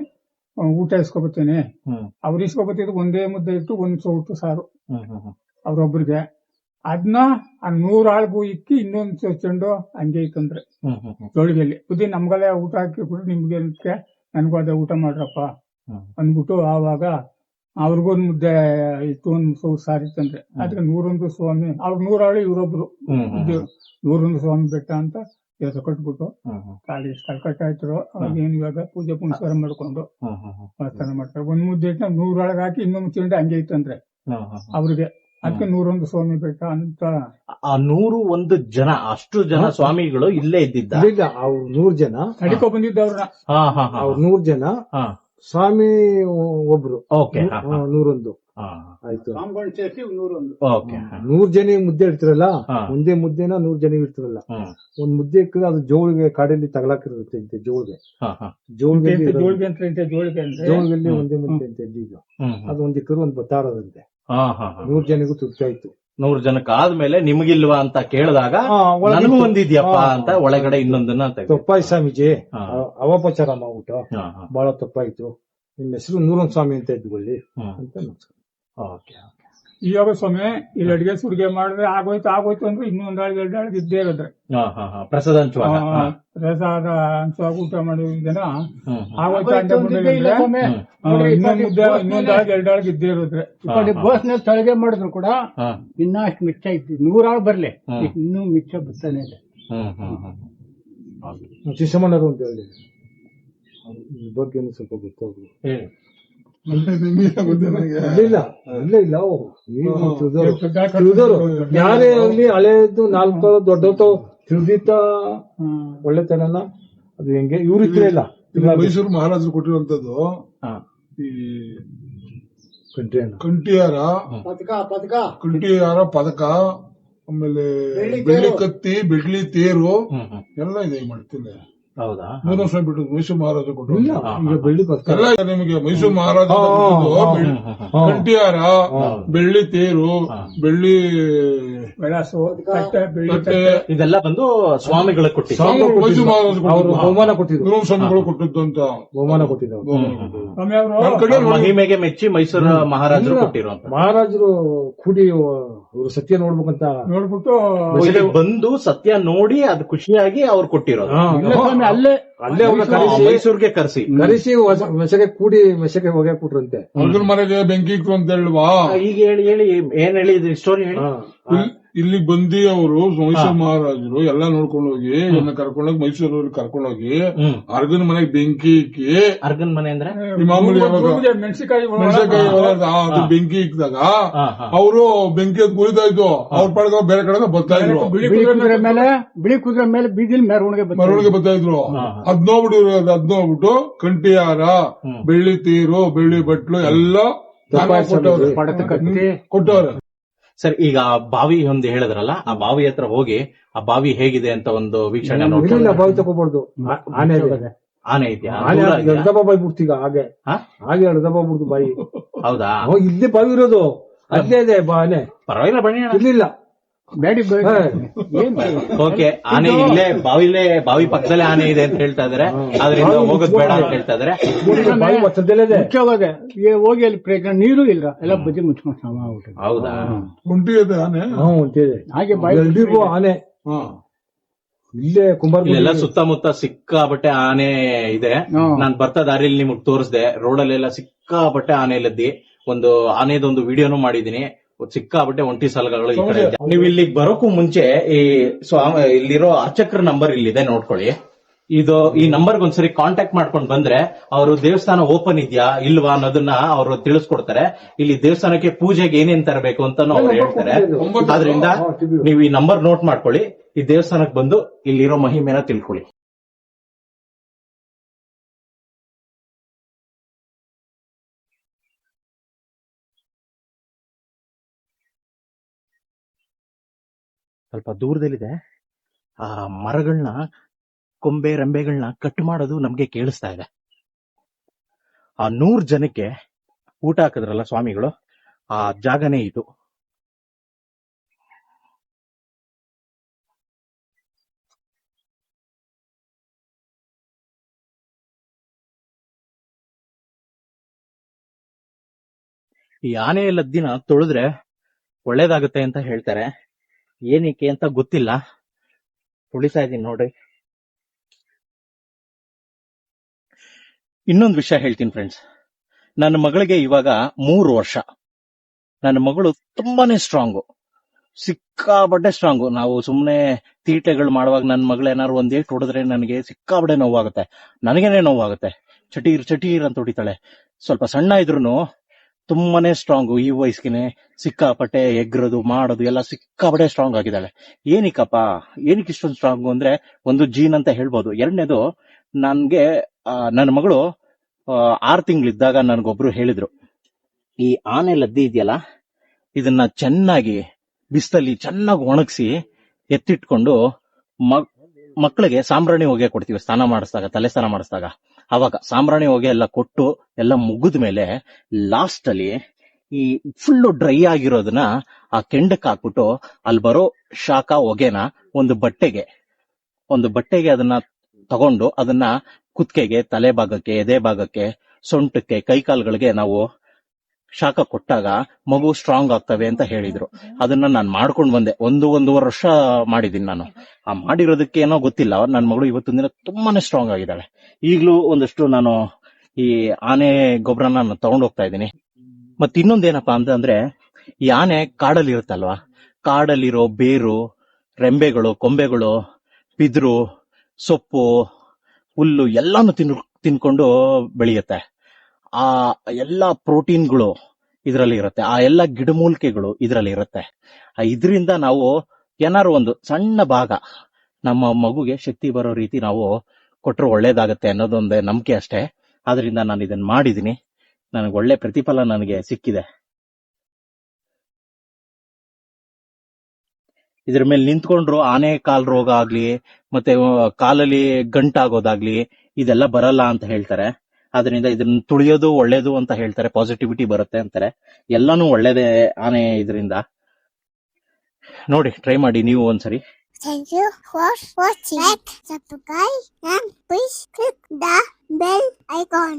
ಊಟ ಇಸ್ಕೊಬತ್ತೇನೆ. ಅವ್ರು ಇಸ್ಕೊಬತ್ತಿದ್ದು ಒಂದೇ ಮುದ್ದೆ ಇಟ್ಟು ಒಂದ್ ಸೌಟು ಸಾರು ಅವ್ರೊಬ್ರಿಗೆ. ಅದನ್ನ 100 ಆಳ್ಗೂ ಇಕ್ಕಿ ಇನ್ನೊಂದು ಚೆಂಡು ಹಂಗೆ ಇಕ್ಕಂದ್ರೆ ಜೋಳಿಗೆಯಲ್ಲಿ ಬುದ್ಧಿ ನಮ್ಗೆಲ್ಲ ಊಟ ಹಾಕಿ ಬಿಟ್ಟು ನಿಮ್ಗೆ ನನ್ಗೂ ಅದೇ ಊಟ ಮಾಡ್ರಪ್ಪ ಅಂದ್ಬಿಟ್ಟು ಆವಾಗ ಅವ್ರಿಗೊಂದ್ ಮುದ್ದೆ ಇತ್ತು, ಒಂದ್ ಸೌಟ್ ಸಾರು ಇತ್ತಂದ್ರೆ. ಅದಕ್ಕೆ 101 ಸ್ವಾಮಿ, ಅವ್ರ 100 ಆಳು ಇವ್ರೊಬ್ರು 101 ಸ್ವಾಮಿ ಬೆಟ್ಟ ಅಂತ ಕೆಲಸ ಕಟ್ಬಿಟ್ಟು ಕಾಲಿ ಕಲ್ಕಟ್ಟಾಯ್ತರು. ಅವಾಗೇನು ಇವಾಗ ಪೂಜೆ ಪುನಸ್ಕಾರ ಮಾಡ್ಕೊಂಡು ಸ್ನಾನ ಮಾಡ್ತಾರೆ. ಒಂದ್ ಮುದ್ದೆ ಇಟ್ಟು 100 ಆಳಿಗೆ ಹಾಕಿ ಇನ್ನೊಂದು ಚೆಂಡು ಹಂಗೆ ಇತ್ತಂದ್ರೆ ಅವ್ರಿಗೆ. ಅದಕ್ಕೆ 101 ಸ್ವಾಮಿ ಬೆಟ್ಟ ಅಂತ.
ಆ 101 ಜನ, ಅಷ್ಟು ಜನ ಸ್ವಾಮಿಗಳು ಇಲ್ಲೇ ಇದ್ದಿದ್ದ?
ಅವ್ರು 100 ಜನ
ತಡಿಕೊ ಬಂದಿದ್ದವ್ರನ್ನ.
ಅವ್ರು 100 ಜನ, ಸ್ವಾಮಿ ಒಬ್ರು.
ಓಕೆ,
101 ಆಯ್ತು. 100 ಜನ ಮುದ್ದೆ ಇಡ್ತಿರಲ್ಲ, ಒಂದೇ ಮುದ್ದೆನ 100 ಜನ ಇಡ್ತಿರಲ್ಲ. ಒಂದ್ ಮುದ್ದೆ ಇಕ್ಕರೆ ಅದು ಜೋಳಿಗೆ ಕಾಡಲ್ಲಿ ತಗಲಾಕಿರುತ್ತೆ. ಜೋಳಿಗೆಲ್ಲಿ ಒಂದೇ ಮುದ್ದೆ ಅಂತ ಈಗ ಅದು ಒಂದ್ ಇಕ್ಕರು ಒಂದ್ ಬತ್ತಾರದಂತೆ. 100 ಜನಗೂ ತೃಪ್ತಿ ಆಯ್ತು.
100 ಜನಕ್ಕೆ ಆದ್ಮೇಲೆ ನಿಮಗಿಲ್ವಾ ಅಂತ ಕೇಳಿದಾಗ ನನಗೂ ಒಂದಿದ್ಯಪ್ಪ ಅಂತ ಒಳಗಡೆ ಇನ್ನೊಂದನ್ನ
ತಪ್ಪಾಯ್ತು ಸ್ವಾಮೀಜಿ, ಅವಪಚಾರ ಮಾಡ್ಬಿಟ್ಟು ಬಹಳ ತಪ್ಪಾಯ್ತು. ನಿಮ್ಮ ಹೆಸರು 101 ಸ್ವಾಮಿ ಅಂತ ಇದ್ಕೊಳ್ಳಿ ಅಂತ. ಇವಾಗ ಸ್ವಾಮಿ ಇಲ್ಲಿ ಅಡಿಗೆ ಸುಡಿಗೆ ಮಾಡಿದ್ರೆ ಆಗೋಯ್ತು ಅಂದ್ರೆ ಇನ್ನೊಂದ್ 2 ಆಳಿಗೆ ಇದ್ದೇ ಇರೋದ್ರೆ
ಪ್ರಸಾದ ಹಂಚುವಾಗ
ಪ್ರಸಾದ ಹಂಚುವಾಗ ಊಟ ಮಾಡಿದ ಜನ ಆಗೋಯ್ತು ಇನ್ನೊಂದ್ 2 ಆಳಿಗೆ ಇದ್ದೇ ಇರೋದ್ರೆ.
ಬೋಸ್ನಲ್ಲಿ ತಳಗೆ ಮಾಡಿದ್ರು ಕೂಡ ಇನ್ನ ಅಷ್ಟು ಮಿಚ್ಚ ಇತ್ತು. 100 ಆಳು ಬರ್ಲಿ, ಇನ್ನೂ ಮಿಚ್ಚ ಬರ್ತಾನೆ ಇದೆ.
ಶಿಶಮಣ್ಣರು ಅಂತ ಹೇಳಿ ಬಗ್ಗೆ ಸ್ವಲ್ಪ ಗೊತ್ತಾದ್ರು. ಯಾರೇ ಆಗ್ಲಿ ಹಳೆಯದು 4 ದೊಡ್ಡ ತಿಳಿದಿತ್ತ ಒಳ್ಳೆತನ ಅದು ಹೆಂಗೆ ಇವ್ರು ಇಲ್ಲ.
ಮೈಸೂರು ಮಹಾರಾಜರು ಕೊಟ್ಟಿರುವಂತದ್ದು ಈ ಕಂಠಿಯಾರ ಪದಕ, ಆಮೇಲೆ ಬೆಳ್ಳಿ ಕತ್ತಿ, ಬೆಳ್ಳಿ ತೇರು ಎಲ್ಲ ಇದೆ ಮಾಡ್ತೀನಿ.
ಹೌದಾ?
100 ವರ್ಷ ಬಿಟ್ಟು ಮೈಸೂರು ಮಹಾರಾಜ ಕೊಟ್ಟರು.
ಬೆಳ್ಳಿ
ಎಲ್ಲ ನಿಮಗೆ ಮೈಸೂರು ಮಹಾರಾಜ ಕಂಠಿಯಾರ, ಬೆಳ್ಳಿ ತೇರು, ಬೆಳ್ಳಿ
ಇದೆಲ್ಲ ಬಂದು ಸ್ವಾಮಿಗಳು ಕೊಟ್ಟಿದ್ದು.
ಮೈಸೂರು ಮಹಾರಾಜ
ಬಹುಮಾನ ಕೊಟ್ಟಿದ್ರು.
ಸ್ವಾಮಿಗಳು ಕೊಟ್ಟಿದ್ದು ಅಂತ
ಬಹುಮಾನ ಕೊಟ್ಟಿದ್ರು.
ಮಹಿಮೆಗೆ ಮೆಚ್ಚಿ ಮೈಸೂರು ಮಹಾರಾಜರು ಕೊಟ್ಟಿರುವಂತ.
ಮಹಾರಾಜರು ಕೂಡಿ ಅವರು ಸತ್ಯ ನೋಡ್ಬೇಕಂತ ನೋಡ್ಬಿಟ್ಟು
ಬಂದು ಸತ್ಯ ನೋಡಿ ಅದು ಖುಷಿಯಾಗಿ ಅವ್ರು ಕೊಟ್ಟಿರೋದು.
ಅಲ್ಲೇ
ಮೈಸೂರಿಗೆ ಕರೆಸಿ
ಮೆಸಗೆ ಕೂಡಿ ಮೆಸಗೆ ಹೋಗಿ ಕೊಟ್ರಂತೆ.
ಮನೆಗೆ ಬೆಂಕಿ ಇಟ್ಟು ಅಂತ ಹೇಳುವ.
ಈಗ ಹೇಳಿ ಏನ್ ಹೇಳಿದ್ರಿ ಸ್ಟೋರಿ ಹೇಳಿ.
ಇಲ್ಲಿ ಬಂದಿ ಅವರು ಮೈಸೂರು ಮಹಾರಾಜರು ಎಲ್ಲ ನೋಡ್ಕೊಂಡು ಹೋಗಿ ನನ್ನ ಕರ್ಕೊಂಡೋಗಿ ಮೈಸೂರಲ್ಲಿ ಕರ್ಕೊಂಡೋಗಿ ಅರ್ಗನ್ ಮನೆಗೆ ಬೆಂಕಿ ಇಕ್ಕಿ.
ಅರ್ಗನ್ ಮನೆ ಅಂದ್ರೆ
ಮಾಮೂಲಿ ಮೆಣಸಿನಕಾಯಿ ಬೆಂಕಿ ಇಕ್ಕಿದಾಗ ಅವರು ಬೆಂಕಿ ಅದು ಕುರಿತಾ ಇದ್ದು ಅವ್ರ ಪಡೆದ ಬೇರೆ ಕಡೆ ಬರ್ತಾ ಇದ್ರು.
ಬಿಳಿ ಕುದುರೆ ಮೇಲೆ ಬೀದಿಲಿ
ಮೆರವಣಿಗೆ ಬರ್ತಾ ಇದ್ರು. ಅದ್ ನೋಡ್ಬಿಟ್ಟು ಕಂಠಿಯಾರ, ಬೆಳ್ಳಿ ತೀರು, ಬೆಳ್ಳಿ ಬಟ್ಲು ಎಲ್ಲ ಕೊಟ್ಟವ್ರೆ.
ಸರ್, ಈಗ ಆ ಬಾವಿ ಒಂದು ಹೇಳಿದ್ರಲ್ಲ, ಆ ಬಾವಿ ಹತ್ರ ಹೋಗಿ ಆ ಬಾವಿ ಹೇಗಿದೆ ಅಂತ ಒಂದು ವೀಕ್ಷಣೆ ನೋಡಿ.
ಬಾವಿ ತಗೋಬಾರ್ದು,
ಆನೆ ಇದೆಯಾ?
ಎಳ್ದಬ್ಬ ಬಾಯಿ ಬಿಡ್ತೀಗ ಹಾಗೆ ಎಳ್ದಬ್ಬ ಬಿಡ್ತು ಬಾಯಿ.
ಹೌದಾ?
ಇಲ್ಲೇ ಬಾವಿ ಇರೋದು, ಅಲ್ಲೇ ಇದೆ ಆನೆ.
ಪರವಾಗಿಲ್ಲ, ಬನ್ನಿ.
ಇರ್ಲಿಲ್ಲ
ಓಕೆ, ಆನೆ ಇಲ್ಲೇ ಬಾವಿ ಪಕ್ಕದಲ್ಲೇ ಆನೆ ಇದೆ ಅಂತ ಹೇಳ್ತಾ ಇದಾರೆ. ಆದ್ರಿಂದ ಹೋಗೋದ್ ಬೇಡ ಅಂತ ಹೇಳ್ತಾ ಇದಾರೆ.
ಹೋಗಿ ಅಲ್ಲಿ ಪ್ರಯತ್ನ ನೀರು ಇಲ್ಲ, ಎಲ್ಲ ಬದಿ ಮುಚ್ಕೊಂಡು ಸಮ ಆಗ್ಬಿಟ್ಟು.
ಹೌದಾ?
ಉಂಟಿದೆ ಆನೆ.
ಹಾಗೆ
ಆನೆ ಇಲ್ಲೇ
ಇಲ್ಲೆಲ್ಲ
ಕುಂಬಾರ
ಸುತ್ತಮುತ್ತ ಸಿಕ್ಕಾಬಟ್ಟೆ ಆನೆ ಇದೆ.
ಹ್ಮ್.
ನಾನ್ ಬರ್ತಾ ದಾರಿಲಿ ನಿಮಗ್ ತೋರಿಸ್ದೆ, ರೋಡಲ್ಲೆಲ್ಲ ಸಿಕ್ಕಾಬಟ್ಟೆ ಆನೆ ಲದ್ದಿ. ಒಂದು ಆನೆದೊಂದು ವಿಡಿಯೋನು ಮಾಡಿದೀನಿ. ಸಿಕ್ಕಾಬಟ್ಟೆ ಒಂಟಿ ಸಲಗಳು ಈ ಕಡೆ ಇದೆ. ನೀವು ಇಲ್ಲಿಗೆ ಬರೋಕ್ಕೂ ಮುಂಚೆ ಈ ಸ್ವಾಮಿ ಇಲ್ಲಿರೋ ಅರ್ಚಕರ ನಂಬರ್ ಇಲ್ಲಿದೆ, ನೋಡ್ಕೊಳ್ಳಿ. ಈ ನಂಬರ್ಗೆ ಒಂದ್ಸರಿ ಕಾಂಟ್ಯಾಕ್ಟ್ ಮಾಡ್ಕೊಂಡು ಬಂದ್ರೆ ಅವರು ದೇವಸ್ಥಾನ ಓಪನ್ ಇದೆಯಾ ಇಲ್ವಾ ಅನ್ನೋದನ್ನ ಅವರು ತಿಳಿಸ್ಕೊಡ್ತಾರೆ. ಇಲ್ಲಿ ದೇವಸ್ಥಾನಕ್ಕೆ ಪೂಜೆಗೆ ಏನೇನ್ ತರಬೇಕು ಅಂತಾನು ಅವ್ರು ಹೇಳ್ತಾರೆ. ಆದ್ರಿಂದ ನೀವು ಈ ನಂಬರ್ ನೋಟ್ ಮಾಡ್ಕೊಳ್ಳಿ, ಈ ದೇವಸ್ಥಾನಕ್ಕೆ ಬಂದು ಇಲ್ಲಿರೋ ಮಹಿಮೆನ ತಿಳ್ಕೊಳ್ಳಿ. ಸ್ವಲ್ಪ ದೂರದಲ್ಲಿದೆ. ಆ ಮರಗಳನ್ನ, ಕೊಂಬೆ ರೆಂಬೆಗಳನ್ನ ಕಟ್ ಮಾಡೋದು ನಮ್ಗೆ ಕೇಳಿಸ್ತಾ ಇದೆ. ಆ 100 ಜನಕ್ಕೆ ಊಟ ಹಾಕಿದ್ರಲ್ಲ ಸ್ವಾಮಿಗಳು, ಆ ಜಾಗನೇ ಇದು. ಈ ಆನೆ ಲದ್ದಿನ ತೊಳೆದ್ರೆ ಒಳ್ಳೇದಾಗುತ್ತೆ ಅಂತ ಹೇಳ್ತಾರೆ. ಏನಕ್ಕೆ ಅಂತ ಗೊತ್ತಿಲ್ಲ, ತುಳಿತಾ ಇದೀನಿ ನೋಡ್ರಿ. ಇನ್ನೊಂದು ವಿಷಯ ಹೇಳ್ತೀನಿ ಫ್ರೆಂಡ್ಸ್, ನನ್ನ ಮಗಳಿಗೆ ಇವಾಗ 3 ವರ್ಷ. ನನ್ನ ಮಗಳು ತುಂಬಾನೇ ಸ್ಟ್ರಾಂಗು, ಸಿಕ್ಕಾಬಟ್ಟೆ ಸ್ಟ್ರಾಂಗು. ನಾವು ಸುಮ್ಮನೆ ತೀಟೆಗಳು ಮಾಡುವಾಗ ನನ್ನ ಮಗಳು ಏನಾದ್ರು ಒಂದೇ ಹೊಡೆದ್ರೆ ನನಗೆ ಸಿಕ್ಕಾಬಟ್ಟೆ ನೋವಾಗುತ್ತೆ, ನನಗೇನೆ ನೋವಾಗುತ್ತೆ. ಚಟೀರ್ ಚಟೀರ್ ಅಂತ ಹೊಡಿತಾಳೆ. ಸ್ವಲ್ಪ ಸಣ್ಣ ಇದ್ರು ತುಂಬಾನೇ ಸ್ಟ್ರಾಂಗು. ಈ ವಯಸ್ಸಿಗೆ ಸಿಕ್ಕಾಪಟ್ಟೆ ಎಗ್ರದು ಮಾಡೋದು ಎಲ್ಲ ಸಿಕ್ಕಾಪಟ್ಟೆ ಸ್ಟ್ರಾಂಗ್ ಆಗಿದ್ದಾಳೆ. ಏನಕ್ಕೆ ಇಷ್ಟೊಂದು ಸ್ಟ್ರಾಂಗು ಅಂದ್ರೆ, ಒಂದು ಜೀನ್ ಅಂತ ಹೇಳ್ಬೋದು. ಎರಡನೇದು, ನನ್ನ ಮಗಳು 6 ತಿಂಗಳಿದ್ದಾಗ ನನ್ಗೊಬ್ರು ಹೇಳಿದ್ರು, ಈ ಆನೆ ಲದ್ದಿ ಇದೆಯಲ್ಲ ಇದನ್ನ ಚೆನ್ನಾಗಿ ಬಿಸಿಲಲ್ಲಿ ಚೆನ್ನಾಗಿ ಒಣಗಿಸಿ ಎತ್ತಿಟ್ಕೊಂಡು ಮಕ್ಕಳಿಗೆ ಸಾಂಬ್ರಾಣಿ ಹೊಗೆ ಕೊಡ್ತೀವಿ ಸ್ನಾನ ಮಾಡಿಸಿದಾಗ, ತಲೆ ಸ್ನಾನ ಮಾಡಿಸಿದಾಗ. ಅವಾಗ ಸಾಂಬ್ರಾಣಿ ಹೊಗೆ ಎಲ್ಲ ಕೊಟ್ಟು ಎಲ್ಲ ಮುಗಿದ ಮೇಲೆ ಲಾಸ್ಟ್ ಅಲ್ಲಿ ಈ ಫುಲ್ಲು ಡ್ರೈ ಆಗಿರೋದನ್ನ ಆ ಕೆಂಡಕ್ಕೆ ಹಾಕ್ಬಿಟ್ಟು ಅಲ್ಲಿ ಬರೋ ಶಾಖ ಹೊಗೆನ ಒಂದು ಬಟ್ಟೆಗೆ ಅದನ್ನ ತಗೊಂಡು ಅದನ್ನ ಕುತ್ತಿಗೆಗೆ, ತಲೆ ಭಾಗಕ್ಕೆ, ಎದೆ ಭಾಗಕ್ಕೆ, ಸೊಂಟಕ್ಕೆ, ಕೈಕಾಲುಗಳಿಗೆ ನಾವು ಶಾಖ ಕೊಟ್ಟಾಗ ಮಗು ಸ್ಟ್ರಾಂಗ್ ಆಗ್ತವೆ ಅಂತ ಹೇಳಿದ್ರು. ಅದನ್ನ ನಾನು ಮಾಡ್ಕೊಂಡು ಬಂದೆ. 1.5 ವರ್ಷ ಮಾಡಿದೀನಿ ನಾನು. ಆ ಮಾಡಿರೋದಕ್ಕೆ ಏನೋ ಗೊತ್ತಿಲ್ಲ, ನನ್ನ ಮಗಳು ಇವತ್ತಿನ ದಿನ ತುಂಬಾನೇ ಸ್ಟ್ರಾಂಗ್ ಆಗಿದ್ದಾಳೆ. ಈಗಲೂ ಒಂದಷ್ಟು ನಾನು ಈ ಆನೆ ಗೊಬ್ಬರನ ನಾನು ತಗೊಂಡು ಹೋಗ್ತಾ ಇದ್ದೀನಿ. ಮತ್ತೆ ಇನ್ನೊಂದೇನಪ್ಪಾ ಅಂತಂದ್ರೆ, ಈ ಆನೆ ಕಾಡಲ್ಲಿ ಇರುತ್ತಲ್ವಾ, ಕಾಡಲ್ಲಿರೋ ಬೇರು, ರೆಂಬೆಗಳು, ಕೊಂಬೆಗಳು, ಬಿದಿರು, ಸೊಪ್ಪು, ಹುಲ್ಲು ಎಲ್ಲಾನು ತಿನ್ಕೊಂಡು ಬೆಳೆಯುತ್ತೆ. ಆ ಎಲ್ಲ ಪ್ರೋಟೀನ್ಗಳು ಇದರಲ್ಲಿ ಇರುತ್ತೆ, ಆ ಎಲ್ಲ ಗಿಡಮೂಲಿಕೆಗಳು ಇದರಲ್ಲಿ ಇರುತ್ತೆ. ಇದರಿಂದ ನಾವು ಏನಾರು ಒಂದು ಸಣ್ಣ ಭಾಗ ನಮ್ಮ ಮಗುಗೆ ಶಕ್ತಿ ಬರೋ ರೀತಿ ನಾವು ಕೊಟ್ಟರು ಒಳ್ಳೇದಾಗತ್ತೆ ಅನ್ನೋದೊಂದೇ ನಂಬಿಕೆ ಅಷ್ಟೇ. ಆದ್ರಿಂದ ನಾನು ಇದನ್ನ ಮಾಡಿದೀನಿ, ನನಗೆ ಒಳ್ಳೆ ಪ್ರತಿಫಲ ನನಗೆ ಸಿಕ್ಕಿದೆ. ಇದ್ರ ಮೇಲೆ ನಿಂತ್ಕೊಂಡ್ರು ಆನೆ ಕಾಲ್ ರೋಗ ಆಗ್ಲಿ, ಮತ್ತೆ ಕಾಲಲ್ಲಿ ಗಂಟಾಗೋದಾಗ್ಲಿ ಇದೆಲ್ಲ ಬರಲ್ಲ ಅಂತ ಹೇಳ್ತಾರೆ. ಆದ್ರಿಂದ ಇದನ್ನ ತುಳಿಯೋದು ಒಳ್ಳೇದು ಅಂತ ಹೇಳ್ತಾರೆ, ಪಾಸಿಟಿವಿಟಿ ಬರುತ್ತೆ ಅಂತಾರೆ. ಎಲ್ಲಾನು ಒಳ್ಳೇದೇ ಆನೆ ಇದರಿಂದ. ನೋಡಿ, ಟ್ರೈ ಮಾಡಿ ನೀವು ಒಂದ್ಸರಿ.
Thank you for watching. Like, subscribe, and please click the bell icon.